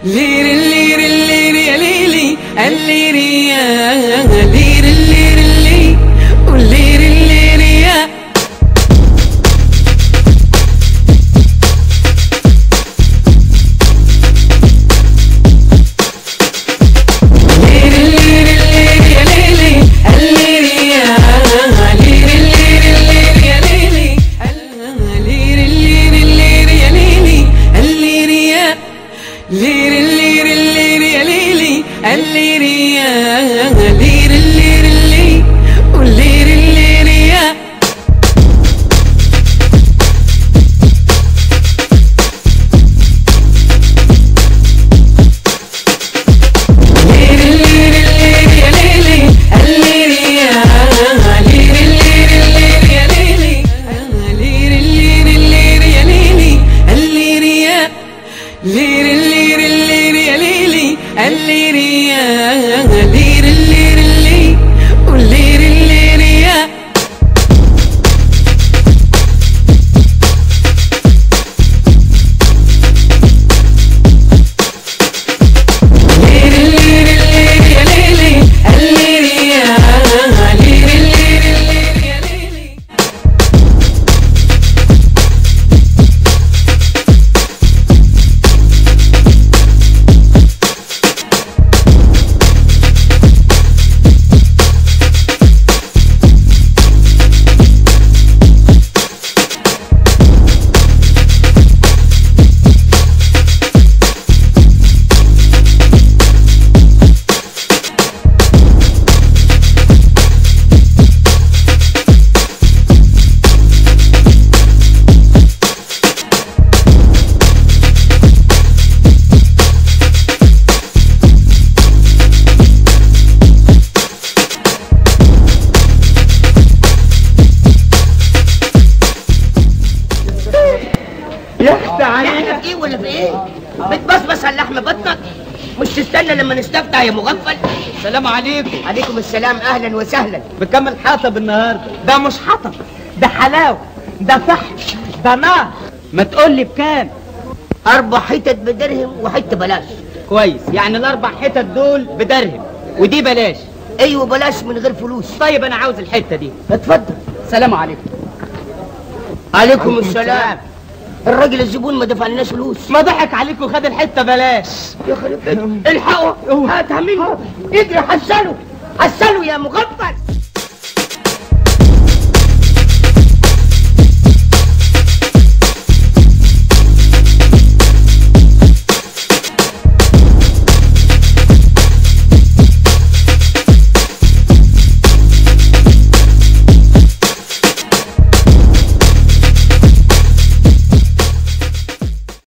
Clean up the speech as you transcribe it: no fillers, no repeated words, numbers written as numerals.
لير اللير اللير يا ليلي اللير يا لير اللير اللي واللير اللير يا لير اللير اللير يا ليلي اللير يا لير اللير اللي واللير اللير يا لير اللير اللير يا ليلي اللير يا لير اللير اللير يا ليلي لير اللير اللير يا ليلي اللير يا لير اللير اللير يا ليلي اللير يا لير اللير اللي واللير اللير يا لير اللير اللير يا ليلي اللير يا لير اللير اللير يا ليلي يخت علينا في ايه ولا في ايه؟ بتبصبص على لحم بطنك؟ مش تستنى لما نستفتح يا مغفل؟ السلام عليكم. عليكم السلام، اهلا وسهلا. بكمل حطب النهارده. ده مش حطب، ده حلاوه، ده فحم، ده نار. ما تقول لي بكام؟ 4 حتت بدرهم وحته بلاش. كويس، يعني ال4 حتت دول بدرهم ودي بلاش. ايوه بلاش من غير فلوس. طيب انا عاوز الحته دي. اتفضل. السلام عليكم. عليكم السلام. الراجل الزبون ما دفعناش فلوس. ما ضحك عليكم وخد الحته بلاش. يا خرب بيتك، الحقوا هاتها منه. اجري حسنوا حسنوا يا مغفل.